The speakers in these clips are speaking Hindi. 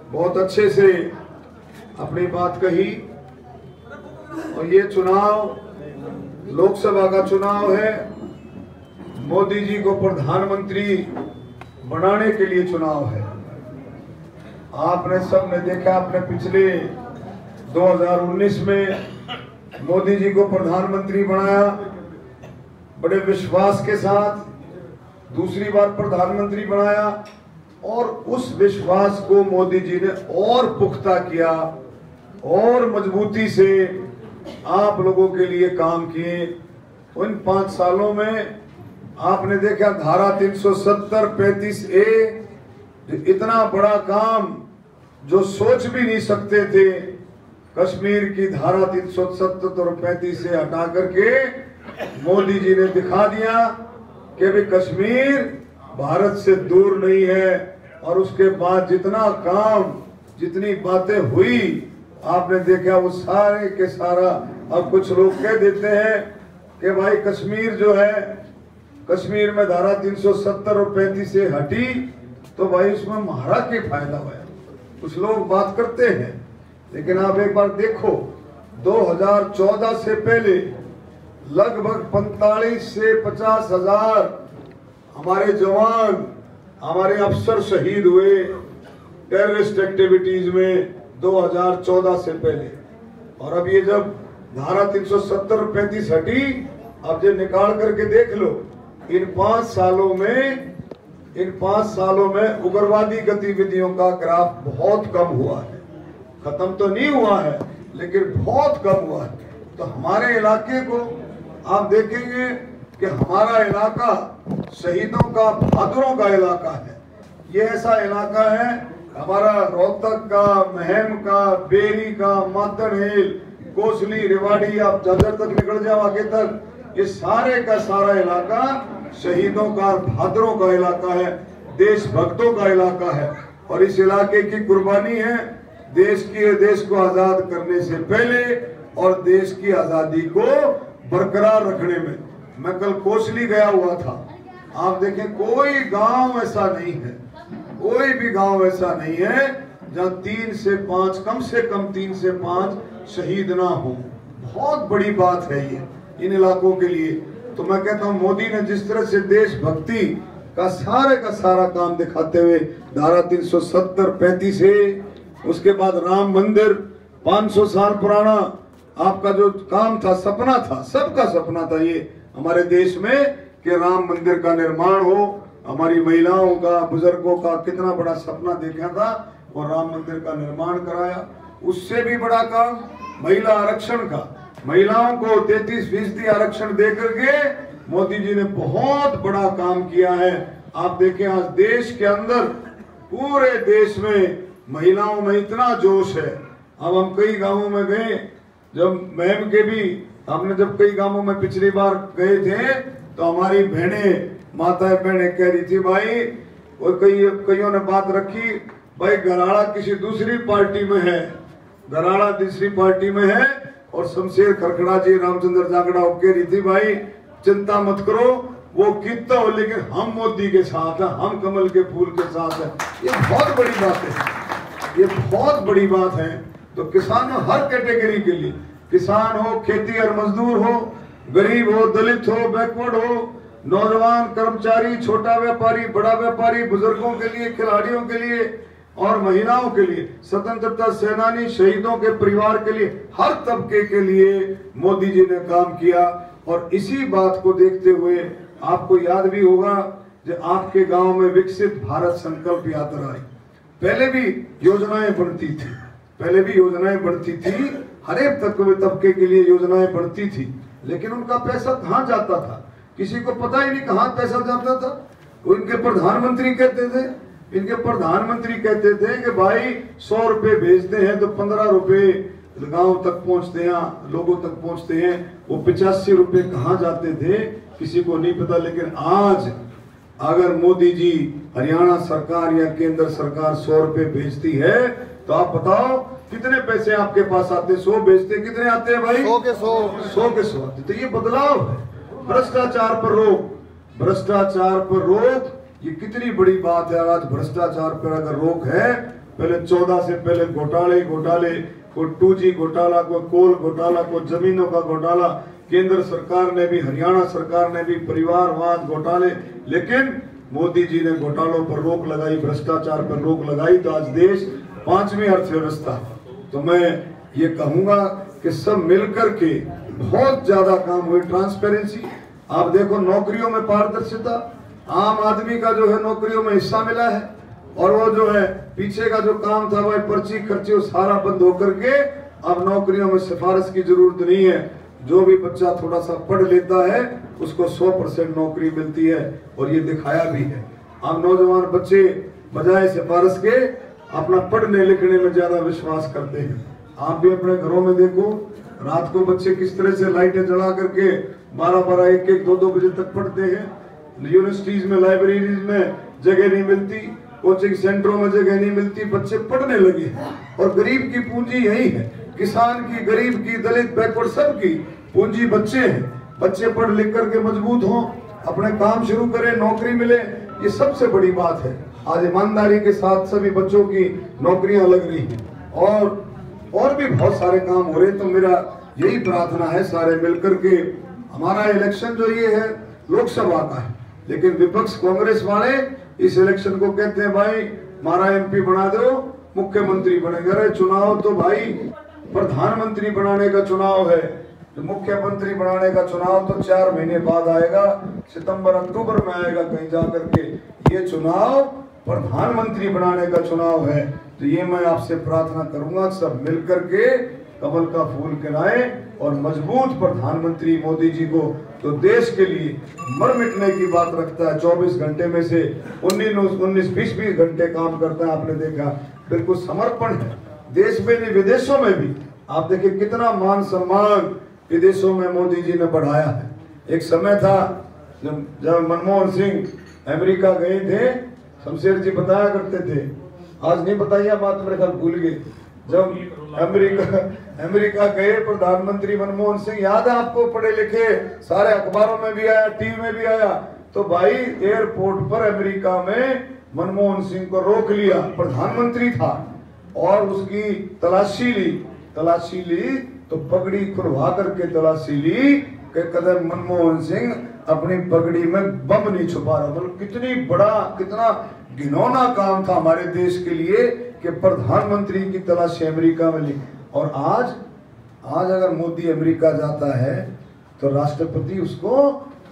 बहुत अच्छे से अपनी बात कही। और ये चुनाव लोकसभा का चुनाव है, मोदी जी को प्रधानमंत्री बनाने के लिए चुनाव है। आपने सबने देखा, आपने पिछले 2019 में मोदी जी को प्रधानमंत्री बनाया, बड़े विश्वास के साथ दूसरी बार प्रधानमंत्री बनाया और उस विश्वास को मोदी जी ने और पुख्ता किया और मजबूती से आप लोगों के लिए काम किए। उन 5 सालों में आपने देखा धारा 370 35A, इतना बड़ा काम जो सोच भी नहीं सकते थे, कश्मीर की धारा 370 और 35 से हटा करके मोदी जी ने दिखा दिया कि भी कश्मीर भारत से दूर नहीं है। और उसके बाद जितना काम, जितनी बातें हुई, आपने देखा वो सारे के सारा। अब कुछ लोग कह देते हैं कि भाई कश्मीर जो है, कश्मीर में धारा 370 और 35 से हटी तो भाई उसमें हमारा क्या फायदा हुआ। कुछ लोग बात करते हैं, लेकिन आप एक बार देखो 2014 से पहले लगभग 45 से 50 हजार हमारे जवान, हमारे अफसर शहीद हुए टेररिस्ट एक्टिविटीज में 2014 से पहले। और अब ये जब धारा 370 और 35 हटी, अब जो निकाल करके देख लो, इन 5 सालों में उग्रवादी गतिविधियों का ग्राफ बहुत कम हुआ है। खत्म तो नहीं हुआ है, लेकिन बहुत कम हुआ है। तो हमारे इलाके को आप देखेंगे कि हमारा इलाका शहीदों का, बहादुरों का इलाका है। ये ऐसा इलाका है, हमारा रोहतक का, महम का, बेरी का, मातनहेल, कोसली, रेवाड़ी, आप जजर तक निकल जाओ आगे तक, ये सारे का सारा इलाका शहीदों का, बहादुरों का इलाका है, देशभक्तों का इलाका है। और इस इलाके की कुर्बानी है देश को आजाद करने से पहले और देश की आजादी को बरकरार रखने में। मैं कल कोसली गया हुआ था, आप देखें कोई गांव ऐसा नहीं है, कोई भी गांव ऐसा नहीं है जहां 3 से 5, कम से कम 3 से 5 शहीद ना हो। बहुत बड़ी बात है ये इन इलाकों के लिए। तो मैं कहता हूं मोदी ने जिस तरह से देशभक्ति का सारा काम दिखाते हुए धारा 370 35 है, उसके बाद राम मंदिर 500 साल पुराना आपका जो काम था, सपना था, सबका सपना था ये हमारे देश में कि राम मंदिर का निर्माण हो। हमारी महिलाओं का, बुजुर्गों का कितना बड़ा सपना देखा था और राम मंदिर का निर्माण कराया। उससे भी बड़ा काम महिला आरक्षण का, महिलाओं को 33% आरक्षण दे करके मोदी जी ने बहुत बड़ा काम किया है। आप देखें आज देश के अंदर, पूरे देश में महिलाओं में इतना जोश है। अब हम कई गांवों में गए, जब महम के भी हमने जब कई गांवों में पिछली बार गए थे तो हमारी बहनें, माताएं बहनें कह रही थी भाई, और कईयों ने बात रखी भाई गराड़ा किसी दूसरी पार्टी में है, गराड़ा दूसरी पार्टी में है। और शमशेर खरखड़ा जी, रामचंद्र जागड़ा कह रही थी भाई चिंता मत करो, वो कितना हो लेकिन हम मोदी के साथ हैं, हम कमल के फूल के साथ हैं। ये बहुत बड़ी बात है, ये बहुत बड़ी बात है। तो किसानों, हर कैटेगरी के लिए, किसान हो, खेती और मजदूर हो, गरीब हो, दलित हो, बैकवर्ड हो, नौजवान, कर्मचारी, छोटा व्यापारी, बड़ा व्यापारी, बुजुर्गों के लिए, खिलाड़ियों के लिए और महिलाओं के लिए, स्वतंत्रता सेनानी, शहीदों के परिवार के लिए, हर तबके के लिए मोदी जी ने काम किया। और इसी बात को देखते हुए आपको याद भी होगा जब आपके गांव में विकसित भारत संकल्प यात्रा आई, पहले भी योजनाएं बनती थी, हर एक तबके के लिए योजनाएं बनती थी, लेकिन उनका पैसा कहाँ जाता था किसी को पता ही नहीं, कहाँ पैसा जाता था। इनके प्रधानमंत्री कहते थे कि भाई 100 रुपए भेजते हैं तो 15 रुपए गांव तक पहुंचते हैं, लोगों तक पहुंचते हैं। वो 85 रुपए कहाँ जाते थे किसी को नहीं पता। लेकिन आज अगर मोदी जी, हरियाणा सरकार या केंद्र सरकार 100 रुपए भेजती है तो आप बताओ कितने पैसे आपके पास आते। 100 भेजते कितने आते हैं भाई? 100 के 100 आते। तो ये बदलाव है। भ्रष्टाचार पर रोक, ये कितनी बड़ी बात है। आज भ्रष्टाचार पर अगर रोक है पहले 14 से पहले घोटाले, कोई 2G घोटाला, कोई कोल घोटाला, कोई जमीनों का घोटाला, केंद्र सरकार ने भी, हरियाणा सरकार ने भी परिवारवाद घोटाले, लेकिन मोदी जी ने घोटालों पर रोक लगाई, भ्रष्टाचार पर रोक लगाई, तो आज देश 5वीं अर्थव्यवस्था। तो मैं ये कहूंगा कि सब मिलकर के बहुत ज्यादा काम हुए। ट्रांसपेरेंसी, आप देखो नौकरियों में पारदर्शिता, आम आदमी का जो है नौकरियों में हिस्सा मिला है, और वो जो है पीछे का जो काम था वह पर्ची खर्ची वो सारा बंद होकर के अब नौकरियों में सिफारिश की जरूरत नहीं है। जो भी बच्चा थोड़ा सा पढ़ लेता है उसको 100% नौकरी मिलती है, और ये दिखाया भी है। अब नौजवान बच्चे बजाय सिफारिश के अपना पढ़ने लिखने में ज्यादा विश्वास करते हैं। आप भी अपने घरों में देखो, रात को बच्चे किस तरह से लाइटें जला करके 12-12, 1-1, 2-2 बजे तक पढ़ते हैं। यूनिवर्सिटीज में, लाइब्रेरीज में जगह नहीं मिलती, कोचिंग सेंटरों में जगह नहीं मिलती, बच्चे पढ़ने लगे। और गरीब की पूंजी यही है, किसान की, गरीब की, दलित, बैकवर्ड, सबकी पूंजी बच्चे हैं। बच्चे पढ़ लिख करके मजबूत हों, अपने काम शुरू करें, नौकरी मिले, ये सबसे बड़ी बात है। आज ईमानदारी के साथ सभी बच्चों की नौकरियां लग रही हैं, और भी बहुत सारे काम हो रहे। तो मेरा यही प्रार्थना है सारे मिलकर के, हमारा इलेक्शन जो ये है लोकसभा का है, लेकिन विपक्ष कांग्रेस वाले इस इलेक्शन को कहते हैं भाई हमारा MP बना दो, मुख्यमंत्री बनेगा। अरे चुनाव तो भाई प्रधानमंत्री बनाने का चुनाव है, तो मुख्यमंत्री बनाने का चुनाव तो 4 महीने बाद आएगा, सितंबर अक्टूबर में आएगा कहीं जाकर के। ये चुनाव प्रधानमंत्री बनाने का चुनाव है। तो ये मैं आपसे प्रार्थना करूंगा सब मिलकर के कमल का फूल खिलाएं और मजबूत प्रधानमंत्री मोदी जी को, तो देश के लिए मर मिटने की बात रखता है। 24 घंटे में से 19-20 घंटे काम करता है, आपने देखा, बिल्कुल समर्पण है। देश में नहीं विदेशों में भी आप देखिए कितना मान सम्मान विदेशों में मोदी जी ने बढ़ाया है। एक समय था जब मनमोहन सिंह अमेरिका गए थे, शमशेर जी बताया करते थे, आज नहीं बताइए बात, मेरे ख्याल भूल गए। जब अमेरिका गए प्रधानमंत्री मनमोहन सिंह, याद है आपको, पढ़े लिखे, सारे अखबारों में भी आया, टीवी में भी आया। तो भाई एयरपोर्ट पर अमेरिका में मनमोहन सिंह को रोक लिया, प्रधानमंत्री था, और उसकी तलाशी ली तो पगड़ी खुलवा करके तलाशी ली कि कदम मनमोहन सिंह अपनी पगड़ी में बम नहीं छुपा रहा। मतलब कितना घिनौना काम था हमारे देश के लिए कि प्रधानमंत्री की तलाशी अमेरिका में ली। और आज अगर मोदी अमेरिका जाता है तो राष्ट्रपति उसको,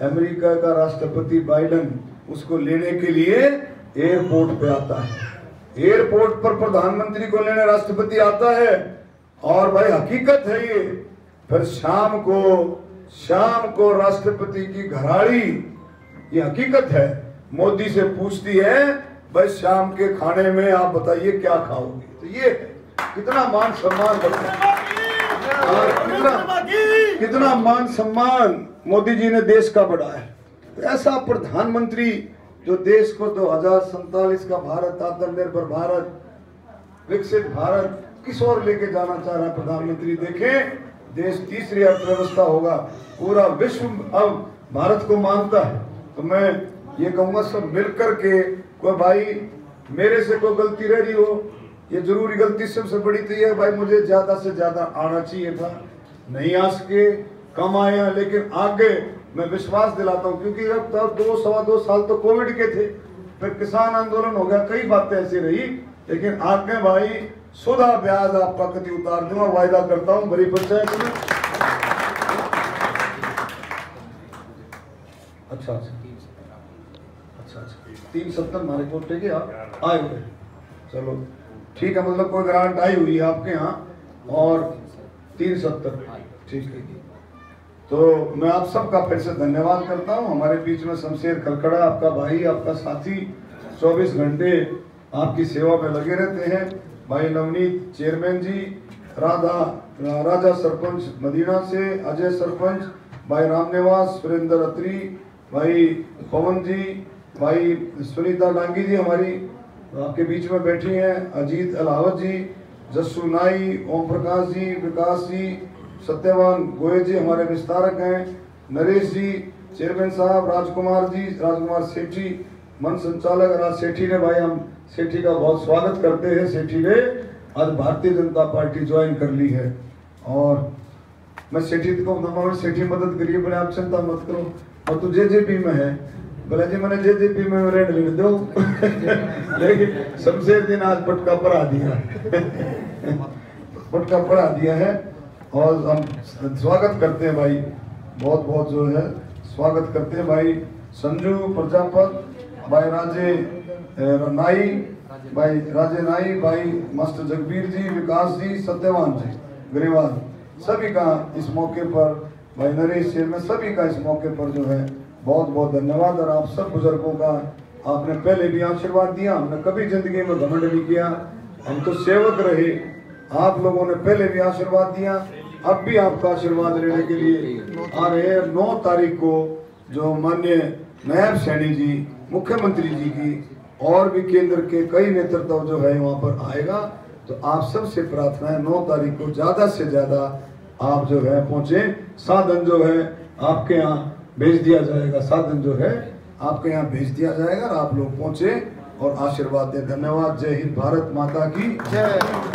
अमेरिका का राष्ट्रपति बाइडेन उसको लेने के लिए एयरपोर्ट पे आता है। एयरपोर्ट पर प्रधानमंत्री को लेने राष्ट्रपति आता है, और भाई हकीकत है ये। फिर शाम को राष्ट्रपति की घराड़ी, ये हकीकत है, मोदी से पूछती है भाई शाम के खाने में आप बताइए क्या खाओगे। तो ये कितना मान सम्मान करता है, कितना मान सम्मान मोदी जी ने देश का बढ़ाया है। तो ऐसा प्रधानमंत्री जो देश को 2047 का भारत, आत्मनिर्भर भारत, विकसित भारत किस ओर लेके जाना चाह रहा है प्रधानमंत्री। देखें, देश तीसरी अर्थव्यवस्था होगा, पूरा विश्व अब भारत को मानता है। तो मैं ये कहूंगा सब मिलकर के, कोई भाई मेरे से कोई गलती रह रही हो, ये जरूरी गलती सबसे बड़ी तो ये है भाई मुझे ज्यादा से ज्यादा आना चाहिए था, नहीं आ सके, कम आया, लेकिन आगे मैं विश्वास दिलाता हूँ, क्योंकि अब तक 2-2.25 साल तो कोविड के थे, फिर किसान आंदोलन हो गया, कई बातें ऐसी रही, लेकिन आगे भाई सुधा ब्याज आपका कति उतार दूंगा, वायदा करता हूँ। गरीब पंचायत में अच्छा 370 हमारे कोटे के आप आए हुए, चलो ठीक है, मतलब कोई ग्रांट आई हुई है आपके यहाँ, और 370 ठीक है। तो मैं आप सबका फिर से धन्यवाद करता हूँ। हमारे बीच में शमशेर खलखड़ा, आपका भाई, आपका साथी, 24 घंटे आपकी सेवा में लगे रहते हैं। भाई नवनीत चेयरमैन जी, राजा सरपंच मदीना से, अजय सरपंच, भाई रामनिवास, सुरेंद्र अत्री, भाई पवन जी, भाई सुनीता डांगी जी हमारी आपके बीच में बैठी हैं, अजीत अलावत जी, जस्सू नाई, ओम प्रकाश जी, विकास जी, सत्यवान गोयल जी हमारे विस्तारक हैं, नरेश जी चेयरमैन साहब, राजकुमार जी, राजकुमार सेठ जी, मन संचालक राज सेठी ने भाई, हम सेठी का बहुत स्वागत करते हैं। सेठी ने आज भारतीय जनता पार्टी ज्वाइन कर ली है और मैं सेठी को बताऊँ, सेठी मदद करिए, बोले आप चिंता मत करो, और तू जेजेपी में है, बोला जी मैंने जेजेपी में रेड लिख दो लेकिन शमशेर दिन आज पटका पढ़ा दिया पटका पढ़ा दिया है और हम स्वागत करते हैं भाई, बहुत बहुत जो है स्वागत करते हैं भाई संजू प्रजापत, भाई राजे नाई, भाई राजे नाई, भाई मास्टर जगबीर जी, विकास जी, सत्यवान जी ग्रेवाल, सभी का इस मौके पर, भाई नरेश चेयरमैन, सभी का इस मौके पर जो है बहुत बहुत धन्यवाद। और आप सब बुजुर्गों का आपने पहले भी आशीर्वाद दिया, हमने कभी जिंदगी में घमंड नहीं किया, हम तो सेवक रहे, आप लोगों ने पहले भी आशीर्वाद दिया, अब भी आपका आशीर्वाद लेने के लिए आ रहे हैं। 9 तारीख को जो माननीय नायब सैनी जी, मुख्यमंत्री जी की और भी केंद्र के कई नेतृत्व जो है वहाँ पर आएगा, तो आप सबसे प्रार्थना है 9 तारीख को ज़्यादा से ज़्यादा आप जो है पहुँचे। साधन जो है आपके यहाँ भेज दिया जाएगा, साधन जो है आपके यहाँ भेज दिया जाएगा और आप लोग पहुँचे और आशीर्वाद दें। धन्यवाद। जय हिंद, भारत माता की जय।